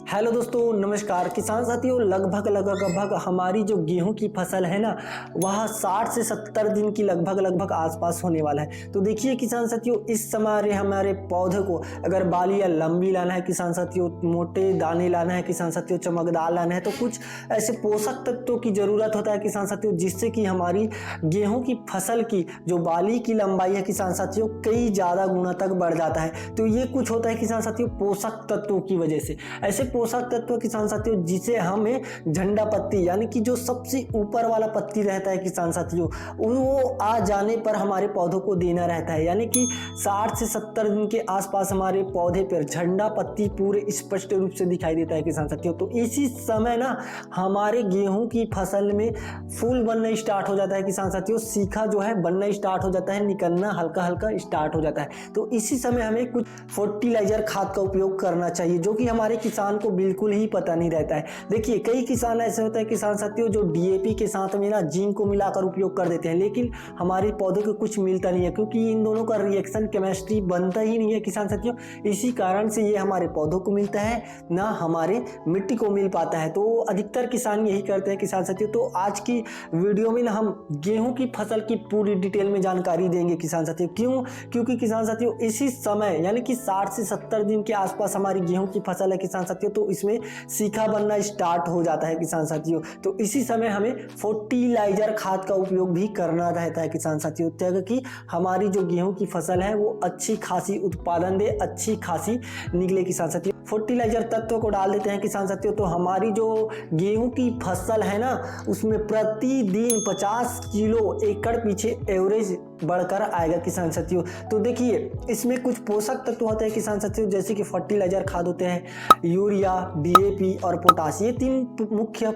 Hello दोस्तों, नमस्कार किसान साथियों। लगभग हमारी जो गेहूं की फसल है ना, वह 60 से 70 दिन की लगभग आसपास होने वाला है। तो देखिए किसान साथियों, इस समय हमारे पौधे को अगर बाली या लंबी लाना है किसान साथियों, मोटे दाने लाना है किसान साथियों, चमकदार लाना है, तो कुछ ऐसे पोषक तत्वों की जरूरत होता है किसान साथियों, जिससे कि हमारी गेहूं की फसल की जो बाली की लंबाई है किसान साथियों, कई ज्यादा गुना तक बढ़ जाता है। तो ये कुछ होता है किसान साथियों पोषक तत्वों की वजह से। ऐसे पोषक तत्व किसान साथियों जिसे हमें झंडा पत्ती यानी कि जो सबसे ऊपर वाला पत्ती रहता है किसान साथियों, वो आ जाने पर हमारे पौधों को देना रहता है। यानी कि 60 से 70 दिन के आसपास हमारे पौधे पर झंडा पत्ती पूरे स्पष्ट रूप से दिखाई देता है किसान साथियों। तो इसी समय ना हमारे गेहूं की फसल में फूल बनना स्टार्ट हो जाता है किसान साथियों, सीखा जो है बनना स्टार्ट हो जाता है, निकलना हल्का हल्का स्टार्ट हो जाता है। तो इसी समय हमें कुछ फर्टिलाइजर खाद का उपयोग करना चाहिए, जो कि हमारे किसान को बिल्कुल ही पता नहीं रहता है। देखिए कई किसान ऐसे होते हैं किसान साथियों जो डीएपी के साथ में ना जिंक को मिलाकर उपयोग कर देते हैं, लेकिन हमारे पौधे को कुछ मिलता नहीं है, क्योंकि इन दोनों का रिएक्शन केमिस्ट्री बनता ही नहीं है किसान साथियों। इसी कारण से ये हमारे पौधों को मिलता है ना हमारे मिट्टी को मिल पाता है। तो अधिकतर किसान यही करते हैं किसान साथियों। तो आज की वीडियो में ना हम गेहूं की फसल की पूरी डिटेल में जानकारी देंगे किसान साथियों। क्यों? क्योंकि किसान साथियों इसी समय यानी कि 60 से 70 दिन के आसपास हमारी गेहूं की फसल है किसान साथियों, तो इसमें सीखा बनना स्टार्ट हो जाता है किसान साथियों। तो इसी समय हमें फर्टिलाइजर खाद का उपयोग भी करना रहता है किसान साथियों, ताकि हमारी जो गेहूं की फसल है वो अच्छी खासी उत्पादन दे, अच्छी खासी निकले किसान साथियों। फर्टिलाइजर तत्व को डाल देते हैं किसान साथियों, तो हमारी जो गेहूं की फसल है ना, उसमें प्रतिदिन 50 किलो एकड़ पीछे एवरेज बढ़कर आएगा किसान साथियों। तो देखिए इसमें कुछ पोषक तत्व होते हैं किसान साथियों, जैसे कि फर्टिलाइजर खाद होते हैं, यूरिया, डीएपी और पोटाश, ये 3 मुख्य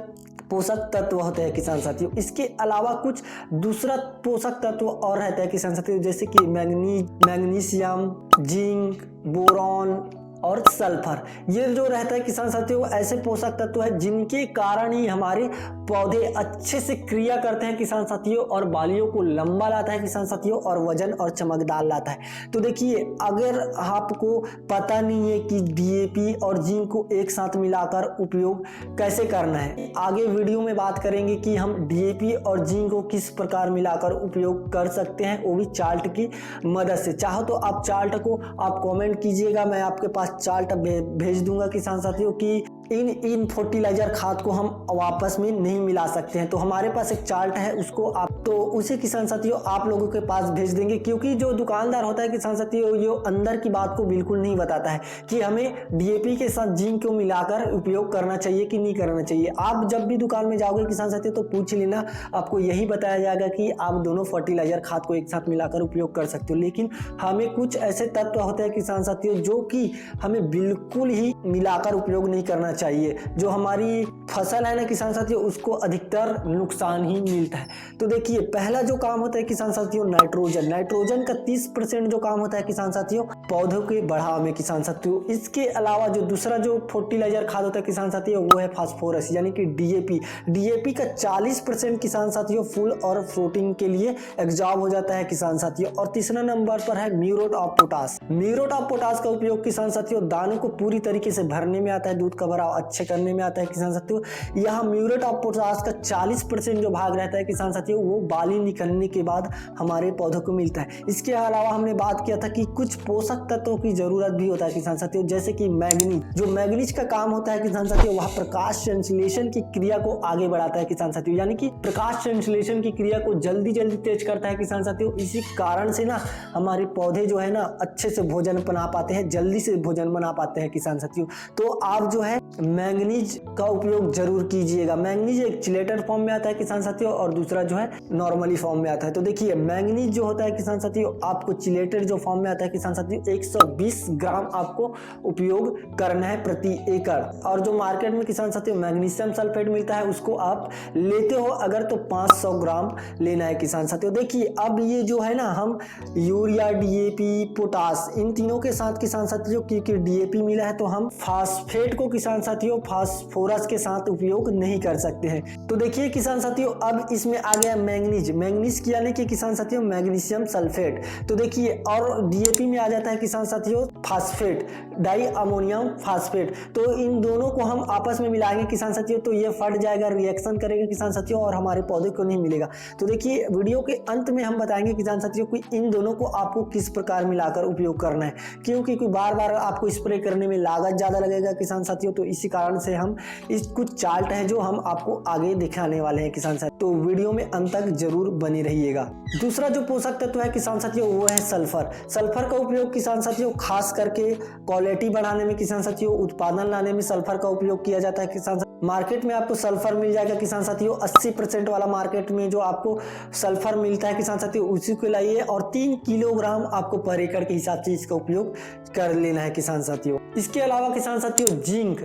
पोषक तत्व होते हैं किसान साथियों। इसके अलावा कुछ दूसरा पोषक तत्व और रहता है किसान साथियों, जैसे कि मैग्नीशियम, जिंक, बोरॉन और सल्फर। ये जो रहता है किसान साथियों ऐसे पोषक तत्व है जिनके कारण ही हमारे पौधे अच्छे से क्रिया करते हैं किसान साथियों, और बालियों को लंबा लाता है किसान साथियों, और वजन और चमकदार लाता है। तो देखिए अगर आपको पता नहीं है कि डीएपी और जिंक को एक साथ मिलाकर उपयोग कैसे करना है, आगे वीडियो में बात करेंगे कि हम डीएपी और जिंक को किस प्रकार मिलाकर उपयोग कर सकते हैं, वो भी चार्ट की मदद से। चाहो तो आप चार्ट को आप कमेंट कीजिएगा, मैं आपके पास चार्ट भेज दूंगा किसान साथियों कि इन फर्टिलाइजर खाद को हम वापस में नहीं मिला सकते हैं। तो हमारे पास एक चार्ट है, उसको आप तो उसे किसान साथियों आप लोगों के पास भेज देंगे, क्योंकि जो दुकानदार होता है किसान साथियों ये अंदर की बात को बिल्कुल नहीं बताता है कि हमें डीएपी के साथ जिंक को मिलाकर उपयोग करना चाहिए कि नहीं करना चाहिए। आप जब भी दुकान में जाओगे किसान साथियों तो पूछ लेना, आपको यही बताया जाएगा कि आप दोनों फर्टिलाइजर खाद को एक साथ मिलाकर उपयोग कर सकते हो। लेकिन हमें कुछ ऐसे तत्व होते हैं किसान साथियों जो कि हमें बिल्कुल ही मिलाकर उपयोग नहीं करना चाहिए। जो हमारी फसल है ना किसान साथियों, उसको अधिकतर नुकसान ही मिलता है। तो देखिए पहला जो काम होता है किसान साथियों नाइट्रोजन का 30% जो काम होता है किसान साथियों पौधों के बढ़ाव में किसान साथियों। इसके अलावा जो दूसरा जो फर्टिलाइजर खाद होता है किसान साथियों वो है फास्फोरस यानी कि डीएपी का 40% किसान साथियों फूल और फ्रूटिंग के लिए एग्जॉर्ब हो जाता है किसान साथियों। और तीसरा नंबर पर है म्यूरेट ऑफ पोटाश का उपयोग किसान साथियों दानों को पूरी तरीके से भरने में आता है, दूध का भराव अच्छे करने में आता है किसान साथियों। यहाँ म्यूरेट ऑफ पोटाश का 40% जो भाग रहता है किसान साथियों वो बाली निकलने के बाद हमारे पौधों को मिलता है। इसके अलावा हमने बात किया था कि कुछ पोषक तत्वों की जरूरत भी होता है किसान साथियों, जैसे कि मैग्नीज का काम होता है किसान साथियों वह प्रकाश संश्लेषण की क्रिया को आगे बढ़ाता है किसान साथियों, यानी कि प्रकाश संश्लेषण की क्रिया को जल्दी तेज करता है किसान साथियों। इसी कारण से ना हमारे पौधे जो है ना अच्छे से भोजन बना पाते हैं, जल्दी से भोजन बना पाते हैं किसान साथियों। तो आप जो है मैंगनीज का उपयोग जरूर कीजिएगा। मैंगनीज एक चिलेटेड फॉर्म में आता है किसान साथियों, और दूसरा जो है नॉर्मली फॉर्म में आता है। तो देखिए मैंगनीज जो होता है किसान साथियों आपको चिलेटेड जो फॉर्म में आता है किसान साथियों 120 ग्राम आपको उपयोग करना है प्रति एकड़। और जो मार्केट में किसान साथियों मैग्नीशियम सल्फेट मिलता है उसको आप लेते हो अगर तो 500 ग्राम लेना है किसान साथियों। देखिए अब ये जो है ना हम यूरिया, डीएपी, पोटाश इन तीनों के साथ किसान साथियों क्योंकि डीएपी मिला है तो हम फास्फेट को किसान साथियों फास्फोरस के साथ उपयोग नहीं कर सकते हैं। तो देखिए किसान साथियों, अब इसमें आ गया मैंगनीज। मैंगनीज यानी कि किसान साथियों मैग्नीशियम सल्फेट। तो देखिए, और डीएपी में आ जाता है किसान साथियों फास्फेट, डाई अमोनियम फास्फेट। तो इन दोनों को हम आपस में मिलाएंगे किसान साथियों, तो ये फट जाएगा, रिएक्शन करेगा किसान साथियों, और हमारे पौधे को नहीं मिलेगा। तो देखिए वीडियो के अंत में हम बताएंगे किसान साथियों कि इन दोनों को आपको किस प्रकार मिलाकर उपयोग करना है, क्योंकि बार बार आपको स्प्रे करने में लागत ज्यादा लगेगा किसान साथियों। तो इसी कारण से हम इस कुछ चार्ट है जो हम आपको आगे दिखाने वाले हैं किसान साथियों, तो वीडियो में अंत तक जरूर बने रहिएगा। दूसरा जो पोषक तत्व है किसान साथियों वो है सल्फर। सल्फर का उपयोग किसान साथियों खास करके क्वालिटी बढ़ाने में किसान साथियों, उत्पादन लाने में सल्फर का उपयोग किया जाता है किसान। मार्केट में आपको सल्फर मिल जाएगा किसान साथियों, 80% वाला मार्केट में जो आपको सल्फर मिलता है किसान साथियों उसी को लाइए, और 3 किलोग्राम आपको पर एकड़ के हिसाब से इसका उपयोग कर लेना है किसान साथियों। इसके अलावा किसान साथियों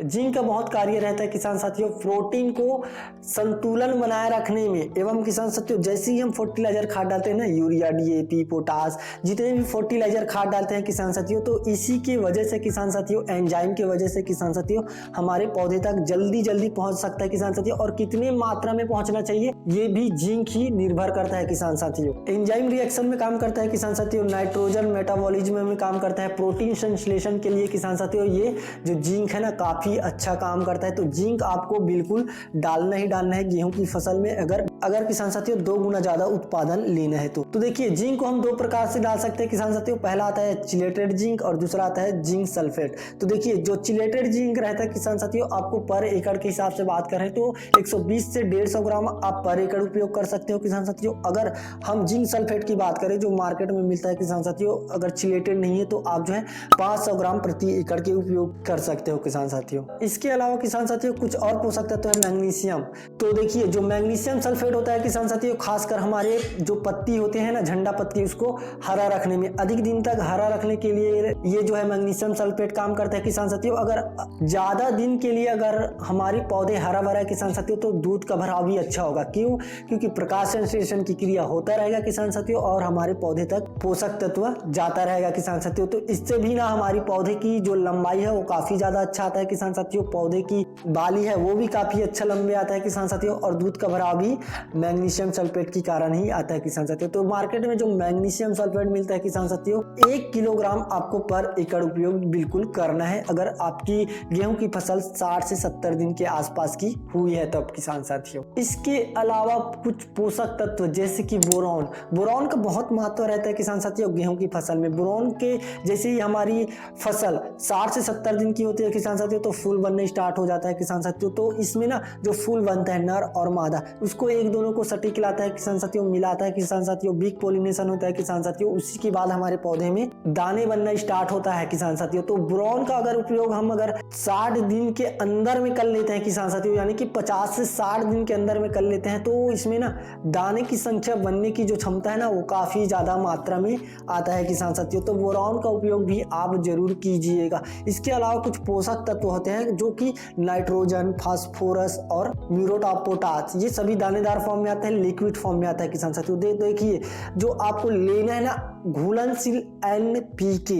जिंक का बहुत कार्य रहता है किसान साथियों, प्रोटीन को संतुलन बनाए रखने में। एवं किसान साथियों जैसे ही हम फर्टिलाइजर खाद डालते हैं ना, यूरिया, डीएपी, पोटास, जितने भी फर्टिलाइजर खाद डालते हैं किसान साथियों, तो इसी की वजह से किसान साथियों, एंजाइम की वजह से किसान साथियों हमारे पौधे तक जल्दी पहुंच सकता है किसान साथियों। और कितने मात्रा में पहुंचना चाहिए ये भी जिंक ही निर्भर करता है किसान साथियों। एंजाइम रिएक्शन में काम करता है किसान साथियों, नाइट्रोजन मेटाबॉलिज्म में काम करता है, प्रोटीन संश्लेषण के लिए किसान साथियों ये जो जिंक है ना काफी अच्छा काम करता है। तो जिंक आपको बिल्कुल डालना ही डालना है गेहूं की फसल में, अगर किसान साथियों 2 गुना ज्यादा उत्पादन लेना है तो देखिए जिंक को हम 2 प्रकार से डाल सकते हैं किसान साथियों। पहला आता है चिलेटेड जिंक और दूसरा आता है जिंक सल्फेट। तो देखिए जो चिलेटेड जिंक रहता है किसान साथियों, आपको पर एकड़ के हिसाब से बात करें तो 120 से 150 ग्राम आप पर एकड़ उपयोग कर सकते हो किसान साथियों। अगर हम जिंक सल्फेट की बात करें जो मार्केट में मिलता है किसान साथियों, अगर चिलेटेड नहीं है तो आप जो है 500 ग्राम प्रति एकड़ के उपयोग कर सकते हो किसान साथियों। इसके अलावा किसान साथियों कुछ और पोषक तत्व है मैग्नीशियम। तो देखिए जो मैग्नीशियम सल्फेट होता है किसान साथियों, खासकर हमारे जो पत्ती होते हैं ना, झंडा पत्ती, उसको हरा रखने में, अधिक दिन तक हरा रखने के लिए ये जो है मैग्नीशियम सल्फेट काम करता है किसान साथियों। अगर ज्यादा दिन के लिए अगर हमारे पौधे हरा भरा है किसान साथियों तो दूध का भराव भी अच्छा होगा। क्यों? क्योंकि प्रकाश संश्लेषण की क्रिया होता रहेगा किसान साथियों और हमारे पौधे तक पोषक तत्व जाता रहेगा किसान साथियों। तो इससे भी ना हमारी पौधे की जो लंबाई है वो काफी ज्यादा अच्छा आता है किसान साथियों, पौधे की बाली है वो भी काफी अच्छा लंबे आता है किसान साथियों, और दूध का भराव भी मैग्नीशियम सल्फेट के कारण ही आता है किसान साथियों। तो मार्केट में जो मैग्नीशियम सल्फेट मिलता है किसान साथियों, 1 किलोग्राम आपको पर एकड़ उपयोग बिल्कुल करना है अगर आपकी गेहूं की फसल 60 से 70 दिन के आसपास की हुई है तब किसान साथियों। इसके अलावा कुछ पोषक तत्व जैसे कि बोरॉन का बहुत महत्व रहता है किसान साथियों गेहूं की फसल में। बोरॉन के जैसे ही हमारी फसल 60 से 70 दिन की होती है किसान साथियों तो फूल बनने स्टार्ट हो जाता है किसान साथियों। तो इसमें ना जो फूल बनता है नर और मादा, उसको एक दोनों को सटीक लाता है किसान साथियों, मिलाता है किसान साथियों, बिग पोलिनेशन होता है किसान साथियों। उसी के बाद हमारे पौधे में दाने बनना स्टार्ट होता है किसान साथियों। तो बोरॉन का अगर उपयोग हम अगर 60 दिन के अंदर में कर लेते हैं किसान साथियों, यानी कि 50 से 60 दिन के अंदर में कर लेते हैं, तो इसमें ना दाने की संख्या बनने की जो क्षमता है ना वो काफी ज्यादा मात्रा में आता है किसान साथियों। तो बोरॉन का उपयोग भी आप जरूर कीजिएगा। इसके अलावा कुछ पोषक तत्व होते हैं जो कि नाइट्रोजन, फास्फोरस और म्यूरेट ऑफ पोटाश, ये सभी दानेदार फॉर्म में आता है, लिक्विड फॉर्म में आता है किसान साथियों। देखिए जो आपको लेना है ना घुलनशील NPK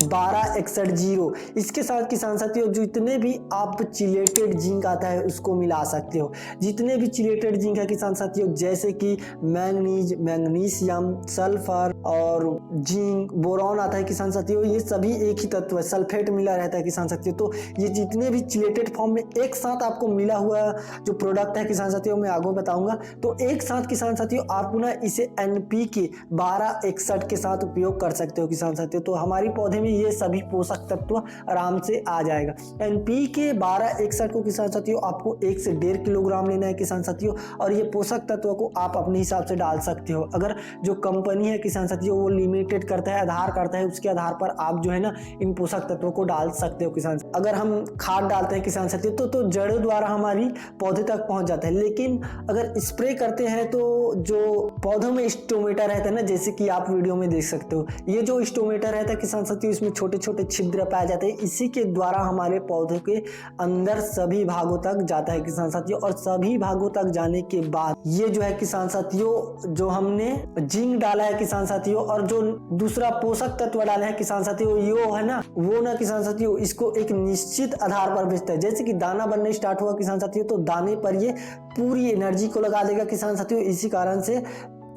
1261 इसके साथ किसान साथियों जितने भी आप चिलेटेड जिंक आता है उसको मिला सकते हो। जितने भी चिलेटेड जिंक है किसान साथियों जैसे कि मैंगनीज, मैग्नीशियम, सल्फर और जिंक, बोरॉन आता है किसान साथियों, ये सभी एक ही तत्व है, सल्फेट मिला रहता है किसान साथियों। तो ये जितने भी चिलेटेड फॉर्म में एक साथ आपको मिला हुआ जो प्रोडक्ट है किसान साथियों मैं आगे बताऊंगा। तो एक साथ किसान साथियों आप ना इसे NPK 1261 के साथ उपयोग कर सकते हो किसान साथियों। तो हमारी पौधे में ये सभी पोषक तत्व आराम से आ जाएगा। NPK 1261 को किसान साथियों आपको 1 से 1.5 किलोग्राम लेना है किसान साथियों, और ये पोषक तत्व को आप अपने हिसाब से डाल सकते हो। अगर जो कंपनी है किसान साथियों वो लिमिटेड करता है, आधार करता है, उसके आधार पर आप जो है ना इन पोषक तत्वों को डाल सकते हो किसान। अगर हम खाद डालते हैं किसान साथियों तो जड़ों द्वारा हमारी पौधे तक पहुंच जाता है, लेकिन अगर स्प्रे करते हैं तो जो पौधों में स्टोमेटा रहता है ना, जैसे कि आप वीडियो में देख सकते हो, ये जो स्टोमेटा रहता है किसान साथियों इसमें छोटे छोटे छिद्र पाए जाते हैं, इसी के द्वारा हमारे पौधे के अंदर सभी भागों तक जाता है किसान साथियों। और सभी भागों तक जाने के बाद ये जो है किसान साथियों जो हमने जिंक डाला है किसान साथियों, और जो दूसरा पोषक तत्व डाले हैं किसान साथियों, यो है ना, वो ना किसान साथियों इसको एक निश्चित आधार पर बेचता है। जैसे कि दाना बनने स्टार्ट हुआ किसान साथियों, तो दाने पर ये पूरी एनर्जी को लगा देगा किसान साथियों। इसी कारण से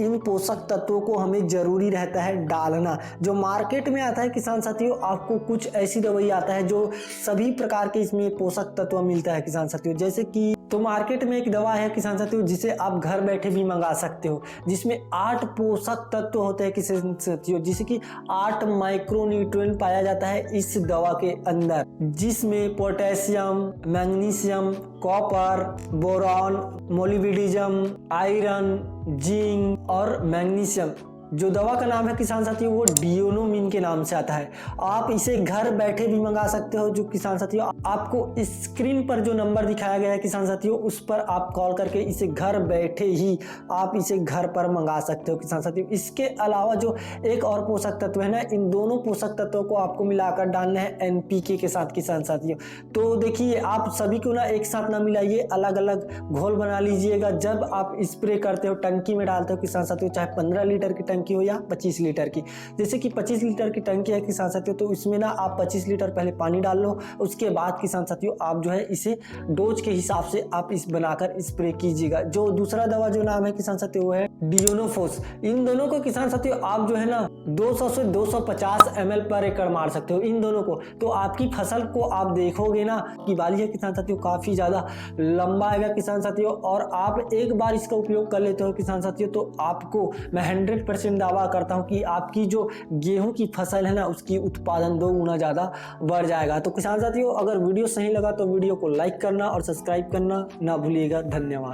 इन पोषक तत्वों को हमें जरूरी रहता है डालना। जो मार्केट में आता है किसान साथियों, आपको कुछ ऐसी दवाई आता है जो सभी प्रकार के इसमें पोषक तत्व मिलता है किसान साथियों। जैसे कि तो मार्केट में एक दवा है किसान साथियों जिसे आप घर बैठे भी मंगा सकते हो, जिसमें 8 पोषक तत्व होते हैं किसान साथियों, जिसे कि 8 माइक्रोन्यूट्रिएंट पाया जाता है इस दवा के अंदर, जिसमें potassium, magnesium, copper, boron, molybdenum, iron, zinc और मैग्नीशियम। जो दवा का नाम है किसान साथियों वो डियोनोमिन के नाम से आता है। आप इसे घर बैठे भी मंगा सकते हो। जो किसान साथियों आपको स्क्रीन पर जो नंबर दिखाया गया है किसान साथियों, उस पर आप कॉल करके इसे घर बैठे ही आप इसे घर पर मंगा सकते हो किसान साथियों। इसके अलावा जो एक और पोषक तत्व है ना, इन दोनों पोषक तत्वों को आपको मिलाकर डालना है NPK के साथ किसान साथियों। तो देखिए, आप सभी को ना एक साथ ना मिलाइए, अलग अलग घोल बना लीजिएगा। जब आप स्प्रे करते हो, टंकी में डालते हो किसान साथियों, चाहे 15 लीटर की टंकी हो या 25 लीटर की। जैसे कि 25 लीटर की टंकी है किसान साथियों, तो इसमें ना आप 25 लीटर पहले पानी डाल लो। उसके बाद किसान साथियों आप जो है इसे डोज के हिसाब से आप इस बनाकर स्प्रे कीजिएगा। जो दूसरा दवा जो नाम है किसान साथियों वो है डियोनोफोस। इन दोनों को किसान साथियों आप जो है ना 200 से 250 ml पर एकड़ मार सकते हो इन दोनों को। तो आपकी फसल को आप देखोगे ना कि बाली है किसान साथियों, काफी ज्यादा लंबा आएगा किसान साथियों। और आप एक बार इसका उपयोग कर लेते हो किसान साथियों, तो आपको मैं 100% दावा करता हूं कि आपकी जो गेहूं की फसल है ना, उसकी उत्पादन 2 गुना ज्यादा बढ़ जाएगा। तो किसान साथियों, अगर वीडियो सही लगा तो वीडियो को लाइक करना और सब्सक्राइब करना ना भूलिएगा। धन्यवाद।